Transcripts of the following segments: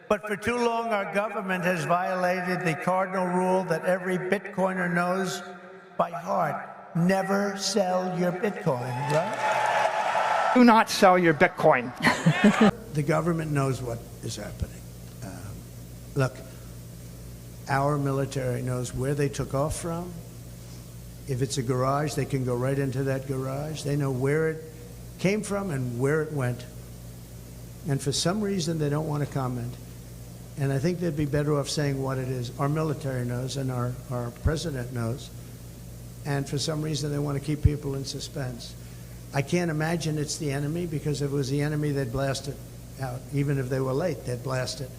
But for too long, our government has violated the cardinal rule that every Bitcoiner knows by heart. Never sell your Bitcoin, right? Do not sell your Bitcoin. The government knows what is happening. Look, our military knows where they took off from. If it's a garage, they can go right into that garage. They know where it came from and where it went. And for some reason, they don't want to comment. And I think they'd be better off saying what it is. Our military knows and our president knows. And for some reason, they want to keep people in suspense. I can't imagine it's the enemy, because if it was the enemy, they'd blast it out. Even if they were late, they'd blast it.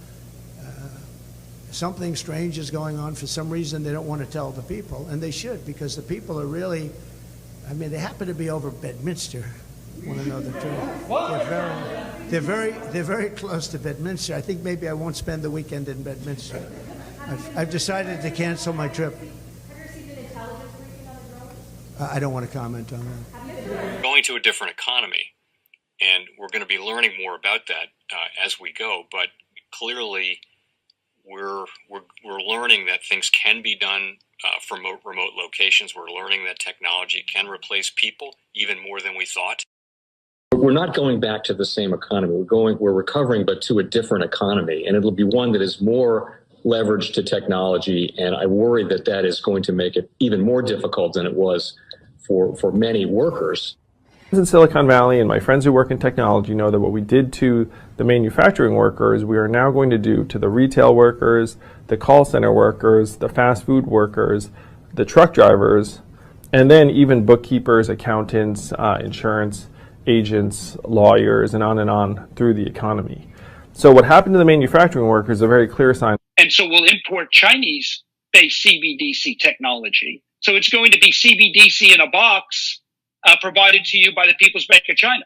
Something strange is going on. For some reason, they don't want to tell the people, and they should, because the people are really, I mean, they happen to be over Bedminster. Want to know the truth? They're very close to Bedminster. I think maybe I won't spend the weekend in Bedminster. I've decided to cancel my trip. Have you received an intelligence briefing on the drone? I don't want to comment on that. Going to a different economy, and we're going to be learning more about that as we go. But clearly, we're learning that things can be done from remote locations. We're learning that technology can replace people even more than we thought. We're not going back to the same economy. We're recovering, but to a different economy, and it'll be one that is more leveraged to technology. And I worry that that is going to make it even more difficult than it was for many workers. In Silicon Valley, and my friends who work in technology know that what we did to the manufacturing workers, we are now going to do to the retail workers, the call center workers, the fast food workers, the truck drivers, and then even bookkeepers, accountants, insurance agents, lawyers, and on through the economy. So what happened to the manufacturing workers is a very clear sign. And so we'll import Chinese-based CBDC technology. So it's going to be CBDC in a box provided to you by the People's Bank of China.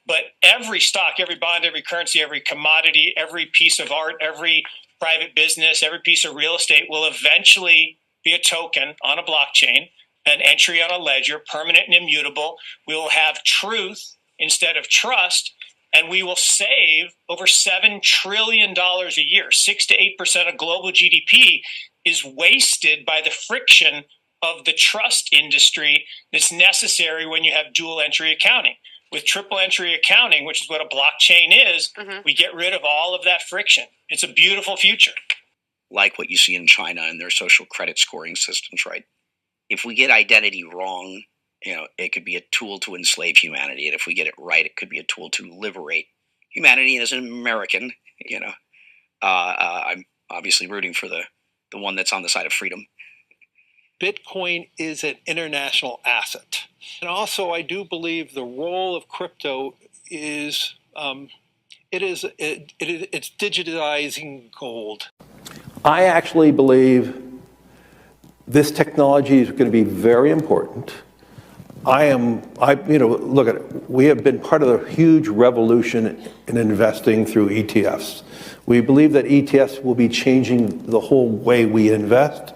But every stock, every bond, every currency, every commodity, every piece of art, every private business, every piece of real estate will eventually be a token on a blockchain, an entry on a ledger, permanent and immutable. We will have truth instead of trust, and we will save over $7 trillion a year. 6 to 8% of global GDP is wasted by the friction of the trust industry that's necessary when you have dual entry accounting. With triple entry accounting, which is what a blockchain is, we get rid of all of that friction. It's a beautiful future. Like what you see in China and their social credit scoring systems, right? If we get identity wrong, it could be a tool to enslave humanity. And if we get it right, it could be a tool to liberate humanity. And as an American, I'm obviously rooting for the one that's on the side of freedom. Bitcoin is an international asset. And also, I do believe the role of crypto is, it's digitizing gold. I actually believe this technology is going to be very important. Look at it. We have been part of the huge revolution in investing through ETFs. We believe that ETFs will be changing the whole way we invest.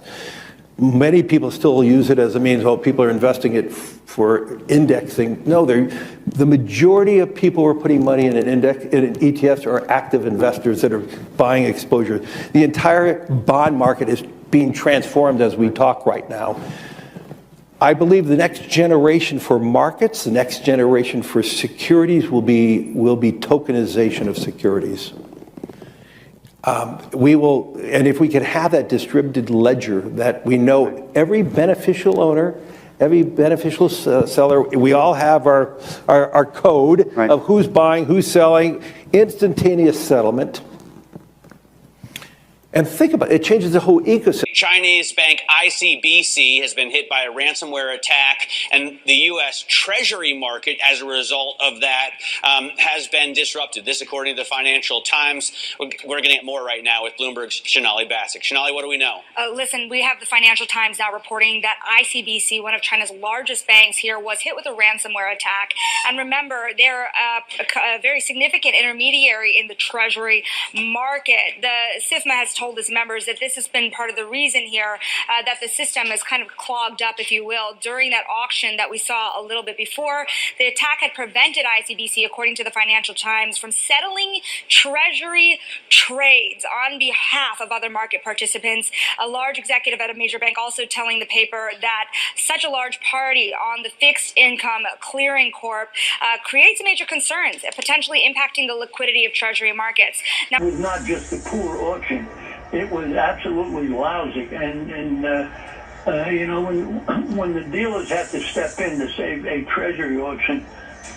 Many people still use it as a means, people are investing it for indexing. No, the majority of people who are putting money in in ETFs are active investors that are buying exposure. The entire bond market is being transformed as we talk right now. I believe the next generation for markets, the next generation for securities will be tokenization of securities. And if we can have that distributed ledger that we know every beneficial owner, every beneficial seller, we all have our code of who's buying, who's selling, instantaneous settlement. And think about it, it changes the whole ecosystem. Chinese bank ICBC has been hit by a ransomware attack, and the U.S. Treasury market, as a result of that, has been disrupted. This, according to the Financial Times. We're getting at more right now with Bloomberg's Sonali Basak. Sonali, what do we know? Listen, we have the Financial Times now reporting that ICBC, one of China's largest banks here, was hit with a ransomware attack. And remember, they're a very significant intermediary in the Treasury market. The SIFMA has told his members that this has been part of the reason here that the system is kind of clogged up, if you will, during that auction that we saw a little bit before. The attack had prevented ICBC, according to the Financial Times, from settling treasury trades on behalf of other market participants. A large executive at a major bank also telling the paper that such a large party on the fixed income clearing corp creates major concerns, potentially impacting the liquidity of treasury markets. Now, it was not just a poor auction. It was absolutely lousy. And you know, when the dealers have to step in to save a treasury auction,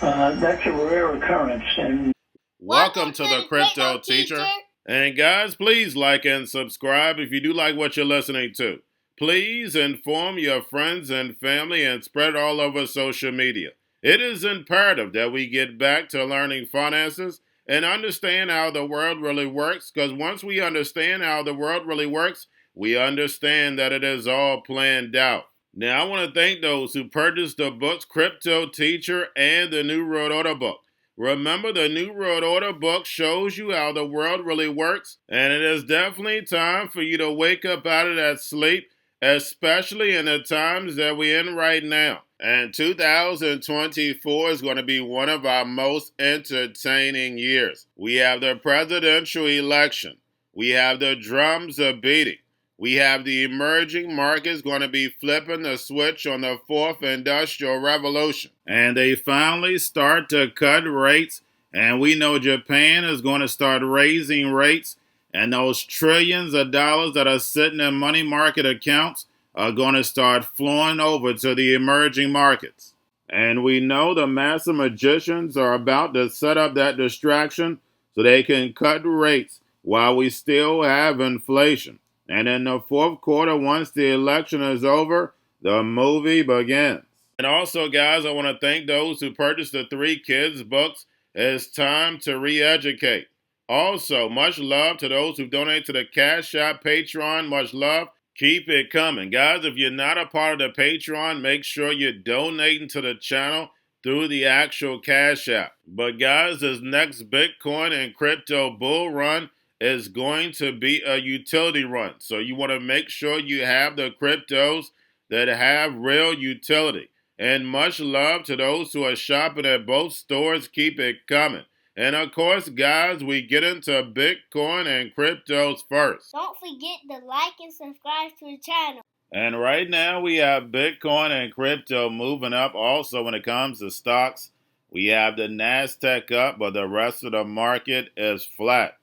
that's a rare occurrence. And welcome to the Crypto Teacher. And guys, please like and subscribe if you do like what you're listening to. Please inform your friends and family and spread it all over social media. It is imperative that we get back to learning finances and understand how the world really works, because once we understand how the world really works, we understand that it is all planned out. Now, I want to thank those who purchased the books Cryptoteacher and the New World Order book. Remember, the New World Order book shows you how the world really works, and it is definitely time for you to wake up out of that sleep, especially in the times that we're in right now. And 2024 is going to be one of our most entertaining years. We have the presidential election. We have the drums are beating. We have the emerging markets going to be flipping the switch on the fourth industrial revolution. And they finally start to cut rates. And we know Japan is going to start raising rates. And those trillions of dollars that are sitting in money market accounts are going to start flowing over to the emerging markets. And we know the master magicians are about to set up that distraction so they can cut rates while we still have inflation. And in the fourth quarter, once the election is over, the movie begins. And also, guys, I want to thank those who purchased the 3 Kids books. It's time to re-educate. Also, much love to those who donate to the Cash App, Patreon. Much love. Keep it coming. Guys, if you're not a part of the Patreon, make sure you're donating to the channel through the actual Cash App. But guys, this next Bitcoin and crypto bull run is going to be a utility run. So you want to make sure you have the cryptos that have real utility. And much love to those who are shopping at both stores. Keep it coming. And of course, guys, we get into Bitcoin and cryptos first. Don't forget to like and subscribe to the channel. And right now we have Bitcoin and crypto moving up. Also, when it comes to stocks, we have the NASDAQ up, but the rest of the market is flat.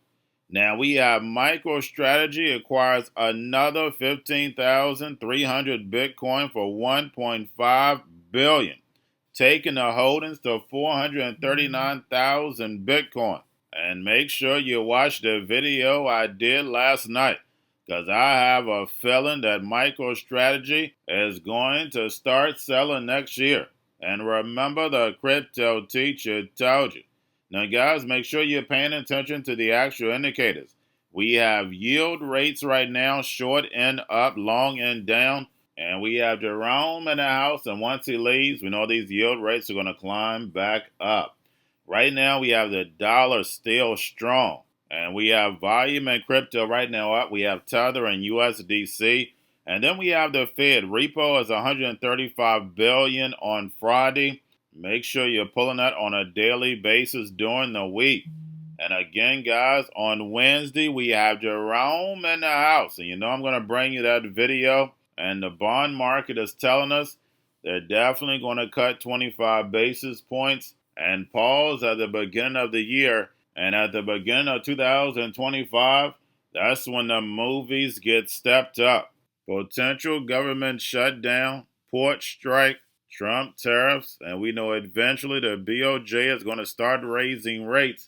Now we have MicroStrategy acquires another 15,300 Bitcoin for $1.5 billion. Taking the holdings to 439,000 Bitcoin. And make sure you watch the video I did last night, because I have a feeling that MicroStrategy is going to start selling next year. And remember, the Crypto Teacher told you. Now, guys, make sure you're paying attention to the actual indicators. We have yield rates right now, short and up, long and down. And we have Jerome in the house, and once he leaves, we know these yield rates are going to climb back up. Right now, we have the dollar still strong, and we have volume in crypto right now up. We have Tether and USDC, and then we have the Fed. Repo is $135 billion on Friday. Make sure you're pulling that on a daily basis during the week. And again, guys, on Wednesday, we have Jerome in the house, and you know I'm going to bring you that video. And the bond market is telling us they're definitely going to cut 25 basis points and pause at the beginning of the year. And at the beginning of 2025, that's when the movies get stepped up. Potential government shutdown, port strike, Trump tariffs, and we know eventually the BOJ is going to start raising rates.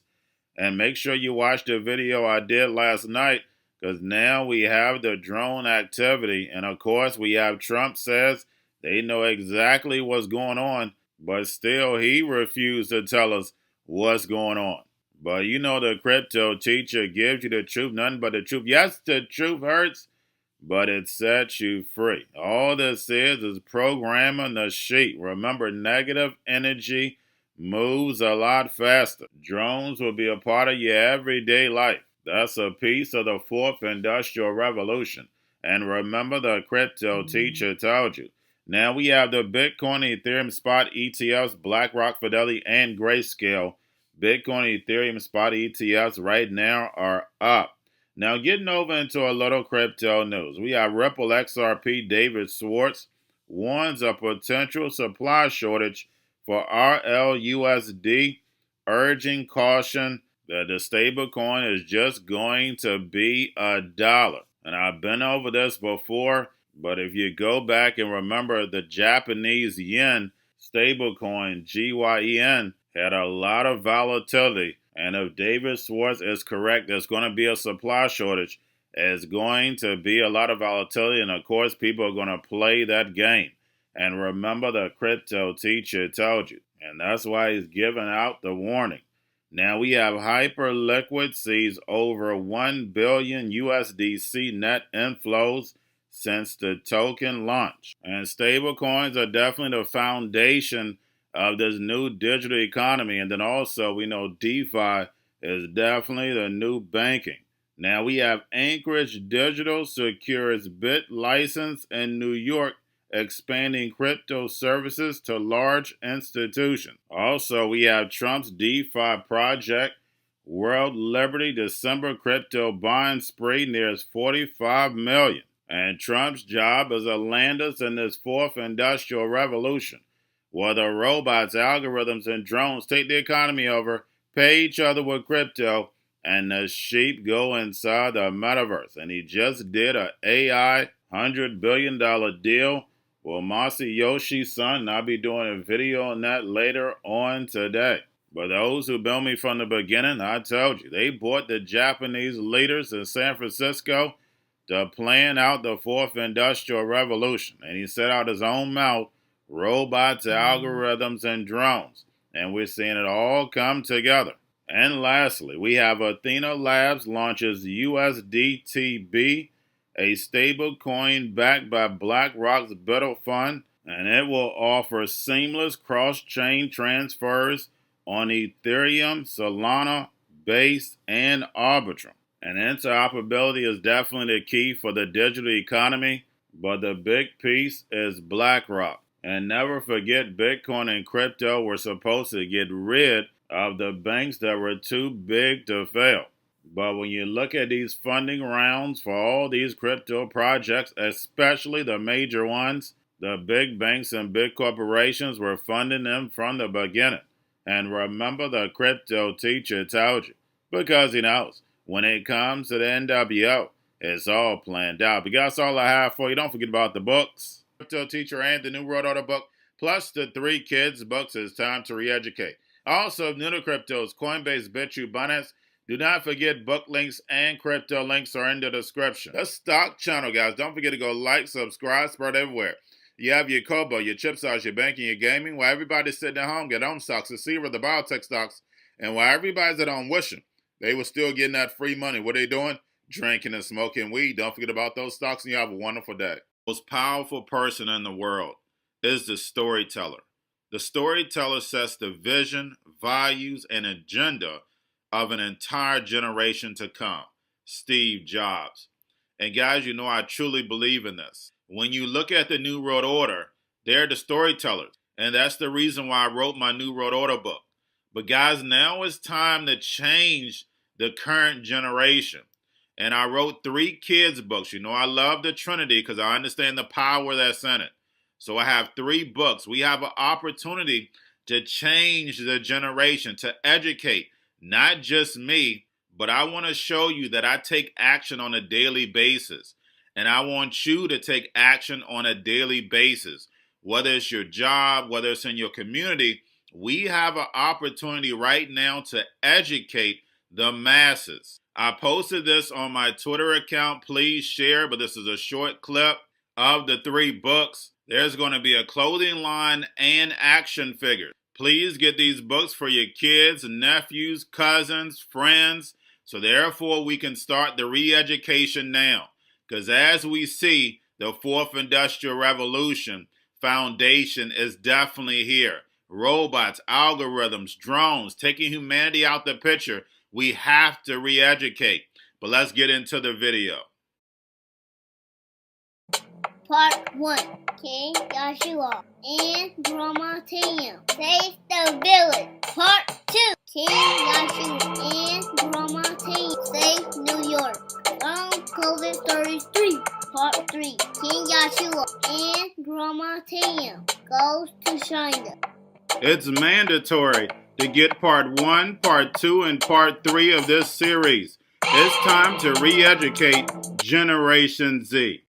And make sure you watch the video I did last night, because now we have the drone activity. And of course, we have Trump says they know exactly what's going on, but still he refused to tell us what's going on. But you know the Crypto Teacher gives you the truth, nothing but the truth. Yes, the truth hurts, but it sets you free. All this is programming the sheet. Remember, negative energy moves a lot faster. Drones will be a part of your everyday life. That's a piece of the fourth industrial revolution. And remember, the crypto teacher told you. Now we have the Bitcoin, Ethereum spot ETFs, BlackRock, Fidelity, and Grayscale. Bitcoin, Ethereum spot ETFs right now are up. Now getting over into a little crypto news. We have Ripple XRP David Schwartz warns a potential supply shortage for RLUSD, urging caution that the stablecoin is just going to be $1. And I've been over this before, but if you go back and remember, the Japanese yen stablecoin GYEN had a lot of volatility. And if David Schwartz is correct, there's going to be a supply shortage. There's going to be a lot of volatility, and of course, people are going to play that game. And remember, the crypto teacher told you, and that's why he's giving out the warning. Now we have Hyperliquid sees over 1 billion USDC net inflows since the token launch. And stablecoins are definitely the foundation of this new digital economy. And then also we know DeFi is definitely the new banking. Now we have Anchorage Digital secures BIT license in New York, expanding crypto services to large institutions. Also, we have Trump's DeFi project, World Liberty December crypto buying spree nears 45 million. And Trump's job as a landers in this fourth industrial revolution, where the robots, algorithms, and drones take the economy over, pay each other with crypto, and the sheep go inside the metaverse. And he just did an AI $100 billion deal with Masayoshi's son, and I'll be doing a video on that later on today. But those who built me from the beginning, I told you, they bought the Japanese leaders in San Francisco to plan out the fourth industrial revolution. And he set out his own mouth, robots, algorithms, and drones. And we're seeing it all come together. And lastly, we have Ethena Labs launches USDTB, a stable coin backed by BlackRock's BUIDL fund, and it will offer seamless cross-chain transfers on Ethereum, Solana, Base, and Arbitrum. And interoperability is definitely the key for the digital economy, but the big piece is BlackRock. And never forget, Bitcoin and crypto were supposed to get rid of the banks that were too big to fail. But when you look at these funding rounds for all these crypto projects, especially the major ones, the big banks and big corporations were funding them from the beginning. And remember, the crypto teacher told you, because he knows when it comes to the NWO, it's all planned out. But that's all I have for you. Don't forget about the books, Crypto Teacher and the New World Order book, plus the 3 kids books. It's time to re-educate. Also, new to cryptos, Coinbase, Bitrue, Binance. Do not forget book links and crypto links are in the description. The stock channel, guys. Don't forget to go like, subscribe, spread everywhere. You have your Kobo, your chip stocks, your banking, your gaming. While everybody's sitting at home, get home stocks, the Seaver, the biotech stocks. And while everybody's at home wishing they were still getting that free money, what are they doing? Drinking and smoking weed. Don't forget about those stocks, and you have a wonderful day. The most powerful person in the world is the storyteller. The storyteller sets the vision, values, and agenda of an entire generation to come. Steve Jobs. And guys, you know I truly believe in this. When you look at the New World Order, they're the storytellers. And that's the reason why I wrote my New World Order book. But guys, now it's time to change the current generation. And I wrote 3 kids books. You know I love the Trinity because I understand the power that's in it. So I have 3 books. We have an opportunity to change the generation, to educate, not just me, but I want to show you that I take action on a daily basis. And I want you to take action on a daily basis. Whether it's your job, whether it's in your community, we have an opportunity right now to educate the masses. I posted this on my Twitter account. Please share, but this is a short clip of the 3 books. There's going to be a clothing line and action figures. Please get these books for your kids, nephews, cousins, friends, so therefore we can start the re-education now. Because as we see, the 4th Industrial Revolution foundation is definitely here. Robots, algorithms, drones, taking humanity out the picture. We have to re-educate. But let's get into the video. Part 1. King Joshua and Grandma Tam save the village. Part 2. King Joshua and Grandma Tam save New York from COVID stories 3. Part 3. King Joshua and Grandma Tam goes to China. It's mandatory to get part 1, part 2, and part 3 of this series. It's time to re-educate Generation Z.